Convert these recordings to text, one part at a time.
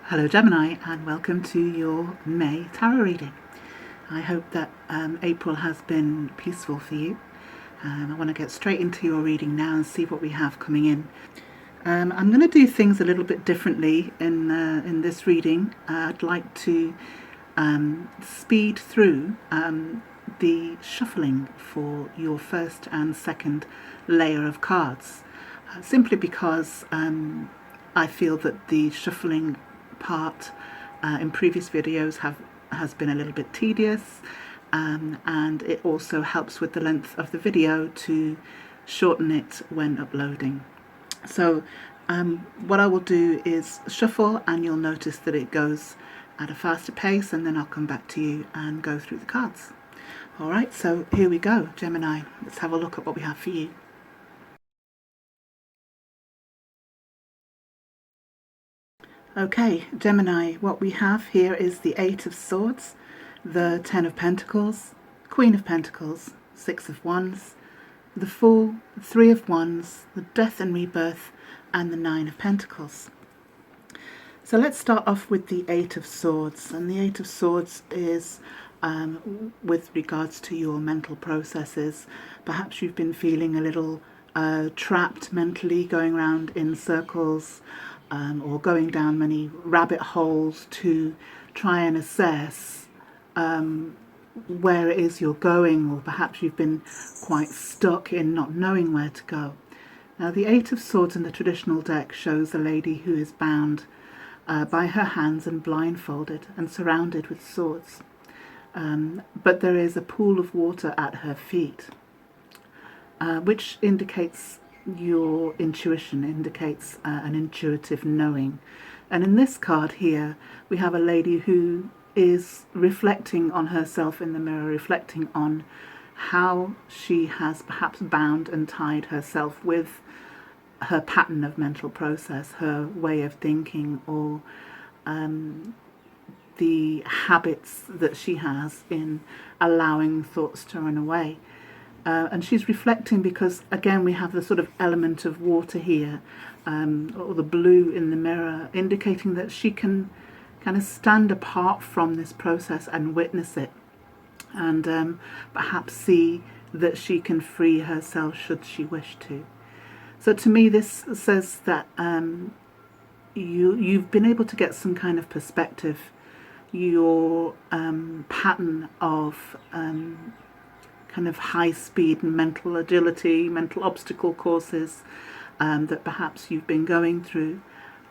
Hello Gemini, and welcome to your May tarot reading. I hope that April has been peaceful for you. I want to get straight into your reading now and see what we have coming in. I'm going to do things a little bit differently in this reading. I'd like to speed through the shuffling for your first and second layer of cards, simply because I feel that the shuffling part in previous videos has been a little bit tedious, and it also helps with the length of the video to shorten it when uploading. So what I will do is shuffle, and you'll notice that it goes at a faster pace, and then I'll come back to you and go through the cards. Alright, so here we go, Gemini. Let's have a look at what we have for you. Okay, Gemini, what we have here is the Eight of Swords, the Ten of Pentacles, Queen of Pentacles, Six of Wands, the Fool, Three of Wands, the Death and Rebirth, and the Nine of Pentacles. So let's start off with the Eight of Swords, and the Eight of Swords is with regards to your mental processes. Perhaps you've been feeling a little trapped mentally, going around in circles, or going down many rabbit holes to try and assess where it is you're going, or perhaps you've been quite stuck in not knowing where to go. Now, the Eight of Swords in the traditional deck shows a lady who is bound by her hands and blindfolded and surrounded with swords. But there is a pool of water at her feet, which indicates your intuition, indicates an intuitive knowing. And in this card here, we have a lady who is reflecting on herself in the mirror, reflecting on how she has perhaps bound and tied herself with her pattern of mental process, her way of thinking, or the habits that she has in allowing thoughts to run away. And she's reflecting because, again, we have the sort of element of water here, or the blue in the mirror, indicating that she can kind of stand apart from this process and witness it, and perhaps see that she can free herself should she wish to. So to me, this says that you've been able to get some kind of perspective. Your pattern of kind of high speed and mental agility, mental obstacle courses that perhaps you've been going through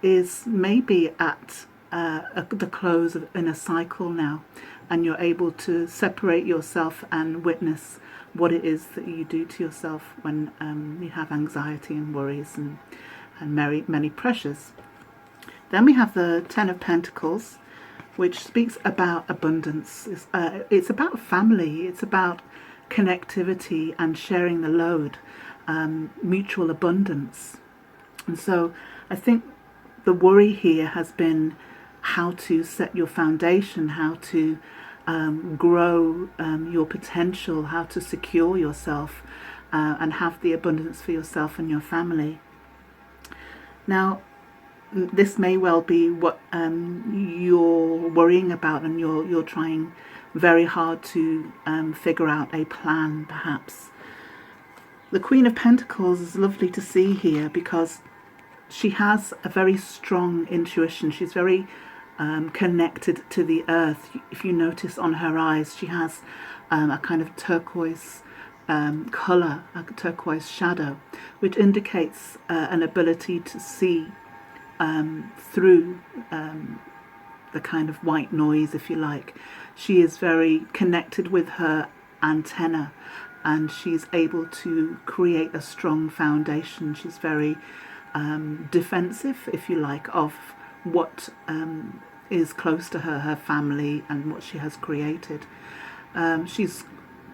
is maybe at the close in a cycle now, and you're able to separate yourself and witness what it is that you do to yourself when you have anxiety and worries and many pressures. Then we have the Ten of Pentacles, which speaks about abundance. It's about family, it's about connectivity and sharing the load, mutual abundance. And so I think the worry here has been how to set your foundation, how to grow your potential, how to secure yourself and have the abundance for yourself and your family. Now, this may well be what you're worrying about, and you're trying very hard to figure out a plan, perhaps. The Queen of Pentacles is lovely to see here because she has a very strong intuition. She's very connected to the earth. If you notice on her eyes, she has a kind of turquoise colour, a turquoise shadow, which indicates an ability to see through the kind of white noise, if you like. She is very connected with her antenna, and she's able to create a strong foundation. She's very defensive, if you like, of what is close to her, her family, and what she has created. She's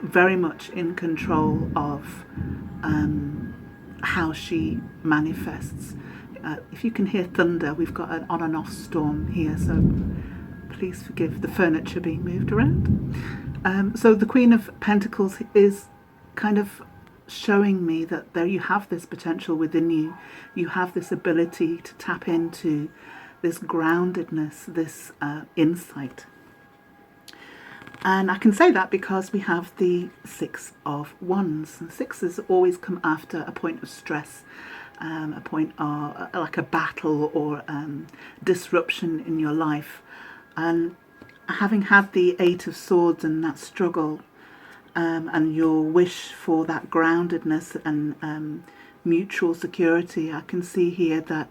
very much in control of how she manifests. If you can hear thunder, we've got an on and off storm here, so please forgive the furniture being moved around. So the Queen of Pentacles is kind of showing me that there you have this potential within you. You have this ability to tap into this groundedness, this insight. And I can say that because we have the Six of Wands. And sixes always come after a point of stress, a point of like a battle or disruption in your life. And having had the Eight of Swords and that struggle, and your wish for that groundedness and mutual security, I can see here that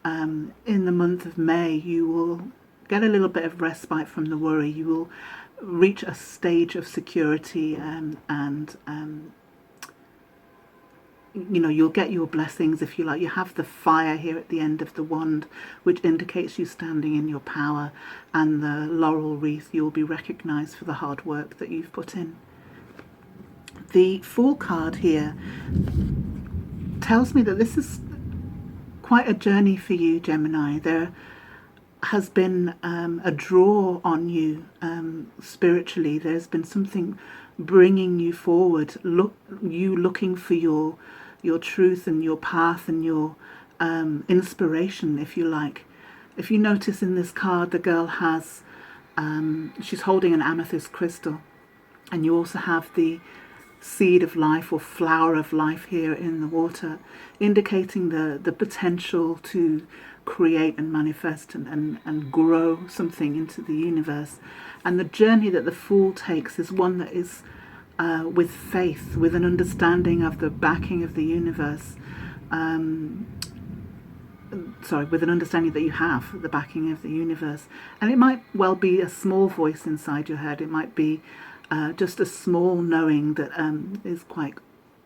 in the month of May you will get a little bit of respite from the worry. You will reach a stage of security, and you know, you'll get your blessings, if you like. You have the fire here at the end of the wand, which indicates you standing in your power, and the laurel wreath, you'll be recognized for the hard work that you've put in. The Fool card here tells me that this is quite a journey for you, Gemini. There has been a draw on you spiritually. There's been something bringing you forward, you looking for your truth and your path and your inspiration, if you like. If you notice in this card, the girl has, she's holding an amethyst crystal, and you also have the seed of life or flower of life here in the water, indicating the potential to create and manifest and grow something into the universe. And the journey that the Fool takes is one that is with faith, with an understanding of the backing of the universe. With an understanding that you have the backing of the universe. And it might well be a small voice inside your head. It might be just a small knowing that is quite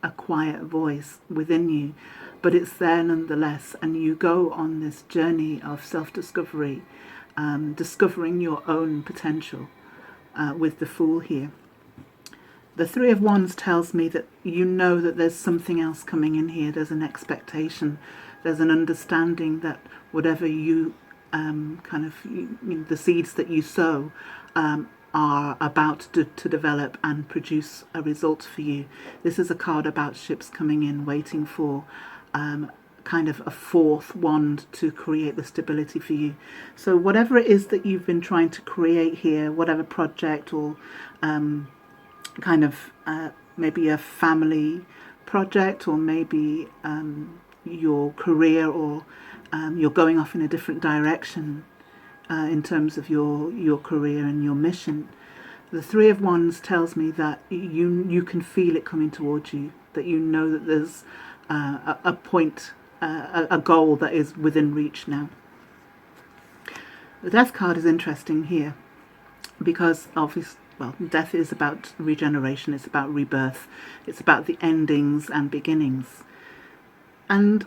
a quiet voice within you, but it's there nonetheless. And you go on this journey of self-discovery, discovering your own potential with the Fool here. The Three of Wands tells me that you know that there's something else coming in here. There's an expectation. There's an understanding that whatever you the seeds that you sow are about to develop and produce a result for you. This is a card about ships coming in, waiting for kind of a fourth wand to create the stability for you. So whatever it is that you've been trying to create here, whatever project or maybe a family project, or maybe your career, or you're going off in a different direction in terms of your career and your mission. The Three of Wands tells me that you can feel it coming towards you, that you know that there's a point, a goal that is within reach now. The Death card is interesting here because obviously, death is about regeneration, it's about rebirth, it's about the endings and beginnings. And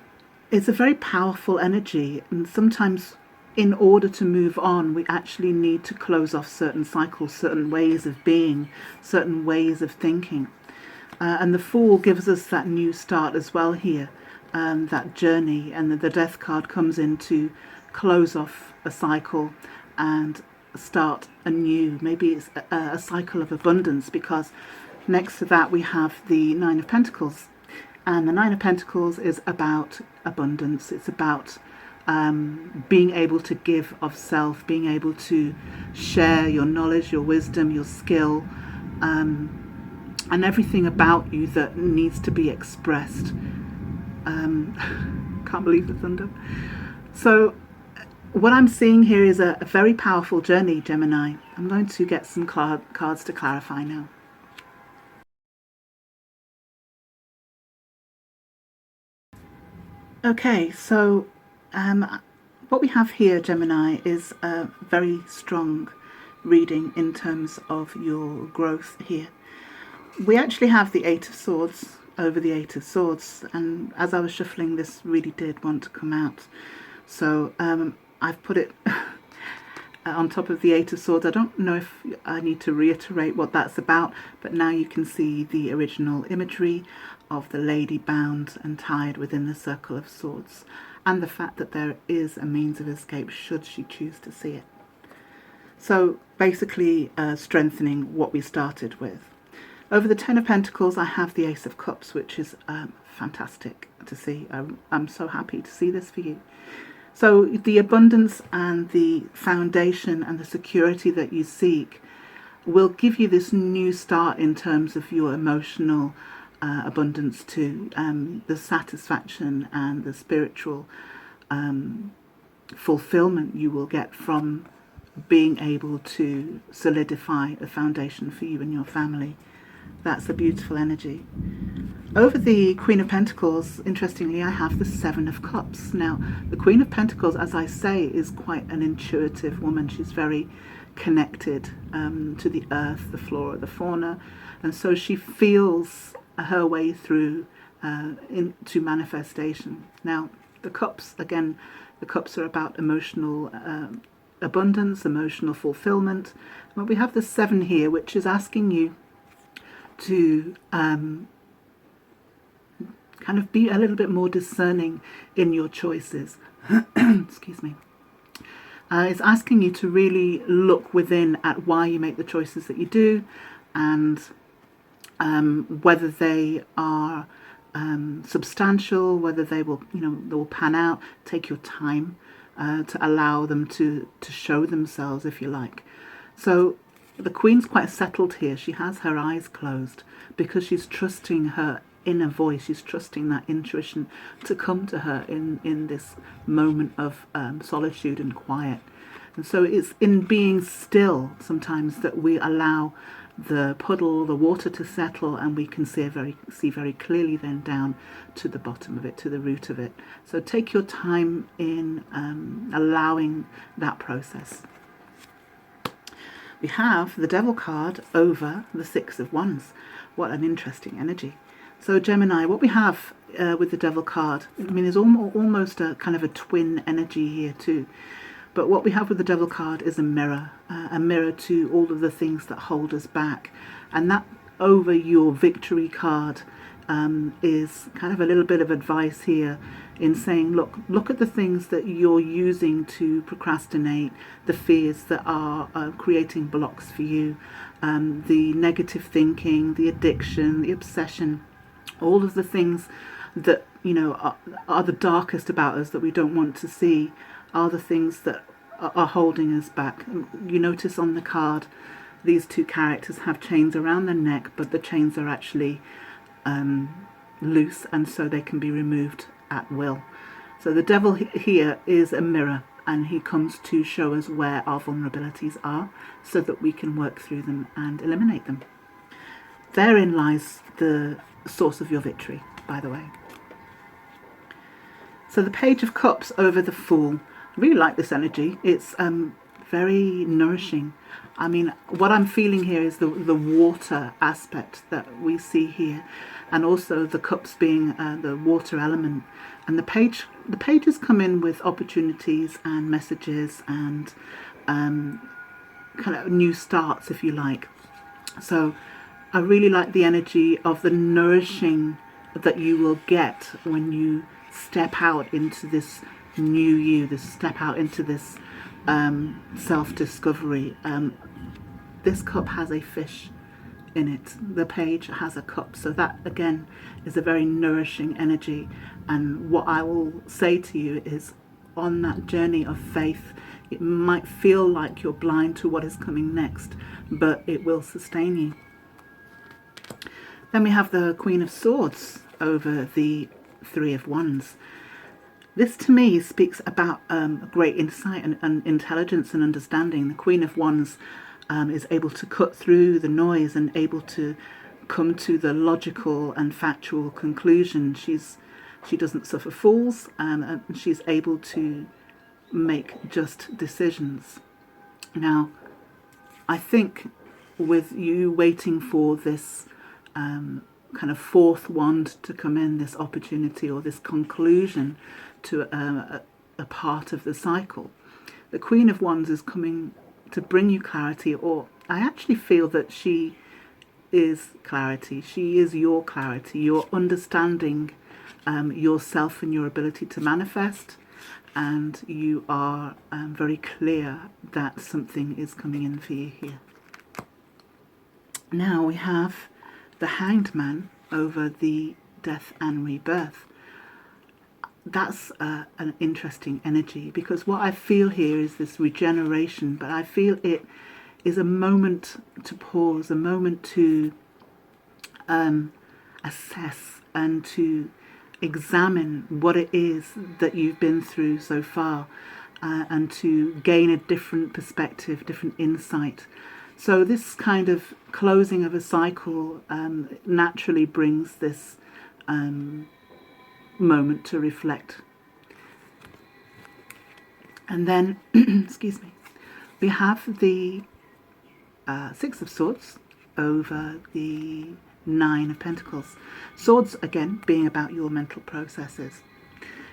it's a very powerful energy, and sometimes in order to move on, we actually need to close off certain cycles, certain ways of being, certain ways of thinking. And the Fool gives us that new start as well here, that journey. And the Death card comes in to close off a cycle and start anew. Maybe it's a cycle of abundance, because next to that we have the Nine of Pentacles. And the Nine of Pentacles is about abundance. It's about being able to give of self, being able to share your knowledge, your wisdom, your skill, and everything about you that needs to be expressed. Can't believe the thunder. So what I'm seeing here is a very powerful journey, Gemini. I'm going to get some cards to clarify now. Okay, so what we have here, Gemini, is a very strong reading in terms of your growth here. We actually have the Eight of Swords over the Eight of Swords, and as I was shuffling, this really did want to come out. So I've put it on top of the Eight of Swords. I don't know if I need to reiterate what that's about, but now you can see the original imagery of the lady bound and tied within the circle of swords, and the fact that there is a means of escape should she choose to see it. So basically strengthening what we started with. Over the Ten of Pentacles, I have the Ace of Cups, which is fantastic to see. I'm so happy to see this for you. So the abundance and the foundation and the security that you seek will give you this new start in terms of your emotional abundance too, the satisfaction and the spiritual fulfillment you will get from being able to solidify a foundation for you and your family. That's a beautiful energy. Over the Queen of Pentacles, interestingly, I have the Seven of Cups. Now, the Queen of Pentacles, as I say, is quite an intuitive woman. She's very connected to the earth, the flora, the fauna, and so she feels her way through into manifestation. Now, the cups, again, the cups are about emotional abundance, emotional fulfillment. But we have the Seven here, which is asking you to kind of be a little bit more discerning in your choices. Excuse me. It's asking you to really look within at why you make the choices that you do, and whether they are substantial, whether they will, they will pan out. Take your time to allow them to show themselves, if you like. So the Queen's quite settled here. She has her eyes closed because she's trusting her inner voice. She's trusting that intuition to come to her in this moment of solitude and quiet. And so it's in being still sometimes that we allow the puddle, the water to settle, and we can see very clearly then down to the bottom of it, to the root of it. So take your time in allowing that process. We have the Devil card over the Six of Wands. What an interesting energy. So Gemini, what we have with the Devil card, is almost a kind of a twin energy here too. But what we have with the Devil card is a mirror to all of the things that hold us back. And that over your victory card is kind of a little bit of advice here in saying, look at the things that you're using to procrastinate, the fears that are creating blocks for you, the negative thinking, the addiction, the obsession, all of the things that are the darkest about us that we don't want to see, are the things that are holding us back. You notice on the card, these two characters have chains around their neck, but the chains are actually loose, and so they can be removed at will. So the Devil here is a mirror, and he comes to show us where our vulnerabilities are so that we can work through them and eliminate them. Therein lies the source of your victory, by the way. So the Page of Cups over the Fool. I really like this energy. It's very nourishing. What I'm feeling here is the water aspect that we see here, and also the cups being the water element. And the pages come in with opportunities and messages and kind of new starts, if you like. So I really like the energy of the nourishing that you will get when you step out into this new you, step out into this self-discovery. This cup has a fish in it. The page has a cup. So that, again, is a very nourishing energy. And what I will say to you is, on that journey of faith, it might feel like you're blind to what is coming next, but it will sustain you. Then we have the Queen of Swords over the Three of Wands. This to me speaks about great insight and intelligence and understanding. The Queen of Wands is able to cut through the noise and able to come to the logical and factual conclusion. She doesn't suffer fools, and she's able to make just decisions. Now, I think with you waiting for this kind of fourth wand to come in, this opportunity or this conclusion to a part of the cycle, the Queen of Wands is coming to bring you clarity, or I actually feel that she is clarity. She is your clarity, your understanding yourself and your ability to manifest, and you are very clear that something is coming in for you here. Now we have the Hanged Man over the Death and Rebirth. that's an interesting energy, because what I feel here is this regeneration, but I feel it is a moment to pause, a moment to assess and to examine what it is that you've been through so far, and to gain a different perspective, different insight. So this kind of closing of a cycle naturally brings this moment to reflect. And then, excuse me, we have the Six of Swords over the Nine of Pentacles. Swords, again, being about your mental processes.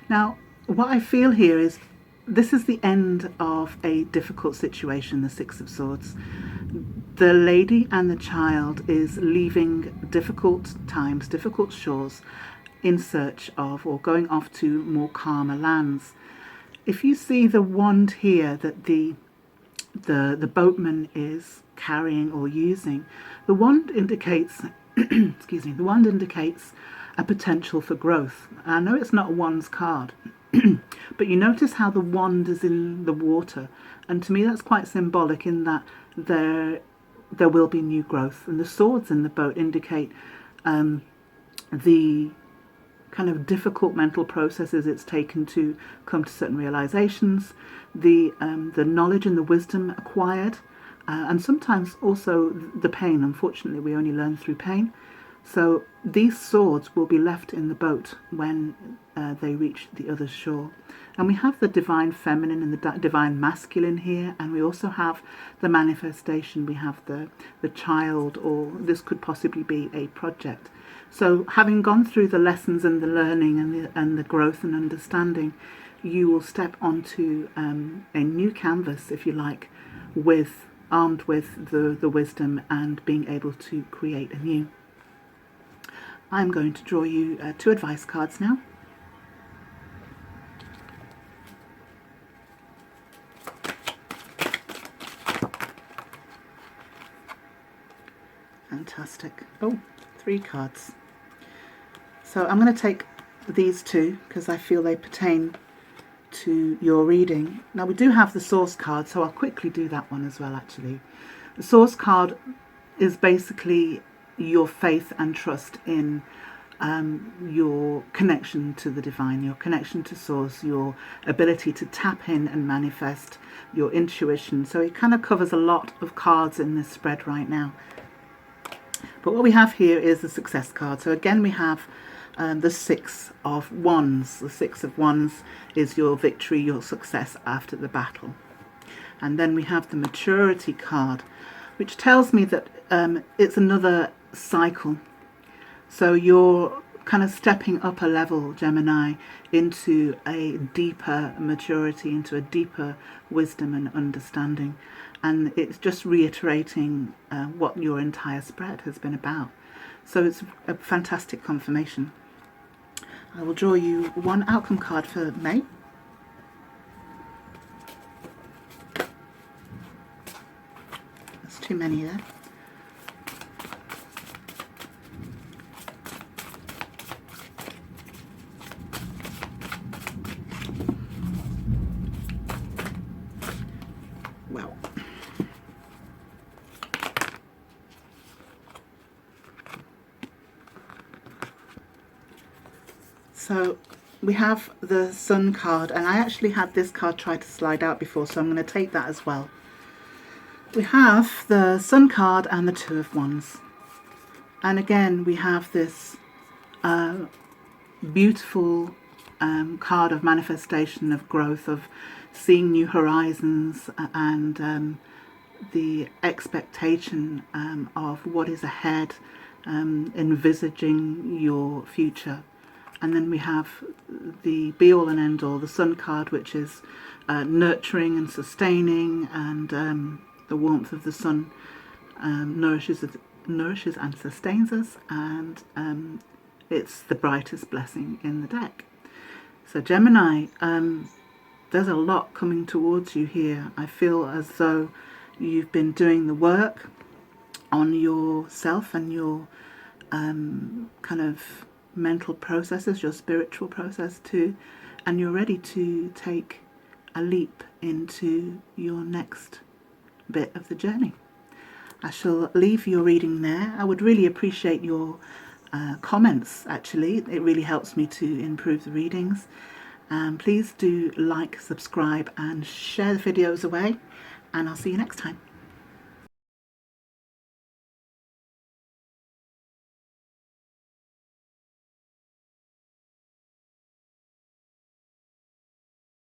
Now, what I feel here is this is the end of a difficult situation, the Six of Swords. The lady and the child is leaving difficult times, difficult shores, in search of, or going off to more calmer lands. If you see the wand here that the boatman is carrying or using, the wand indicates excuse me, the wand indicates a potential for growth. I know it's not a wand's card, but you notice how the wand is in the water, and to me that's quite symbolic in that there will be new growth. And the swords in the boat indicate the kind of difficult mental processes it's taken to come to certain realizations, the knowledge and the wisdom acquired, and sometimes also the pain. Unfortunately, we only learn through pain. So these swords will be left in the boat when they reach the other shore. And we have the divine feminine and the divine masculine here, and we also have the manifestation. We have the child, or this could possibly be a project. So having gone through the lessons and the learning and the growth and understanding, you will step onto a new canvas, if you like, armed with the wisdom and being able to create anew. I'm going to draw you 2 advice cards now. Fantastic. Oh, 3 cards. So I'm going to take these 2 because I feel they pertain to your reading. Now we do have the source card, so I'll quickly do that one as well actually. The source card is basically your faith and trust in your connection to the divine, your connection to source, your ability to tap in and manifest, your intuition. So it kind of covers a lot of cards in this spread right now. But what we have here is the success card. So again we have the 6 of Wands. The 6 of Wands is your victory, your success after the battle. And then we have the maturity card, which tells me that it's another cycle. So you're kind of stepping up a level, Gemini, into a deeper maturity, into a deeper wisdom and understanding. And it's just reiterating what your entire spread has been about. So it's a fantastic confirmation. I will draw you 1 outcome card for May. That's too many there. Well, so we have the Sun card, and I actually had this card try to slide out before, so I'm going to take that as well. We have the Sun card and the 2 of Wands. And again, we have this beautiful card of manifestation, of growth, of seeing new horizons, and the expectation of what is ahead, envisaging your future. And then we have the be-all and end-all, the Sun card, which is nurturing and sustaining, and the warmth of the sun nourishes and sustains us, and it's the brightest blessing in the deck. So Gemini, there's a lot coming towards you here. I feel as though you've been doing the work on yourself and your kind of mental processes, your spiritual process too, and you're ready to take a leap into your next bit of the journey. I shall leave your reading there. I would really appreciate your comments, actually. It really helps me to improve the readings. Please do like, subscribe and share the videos away, and I'll see you next time.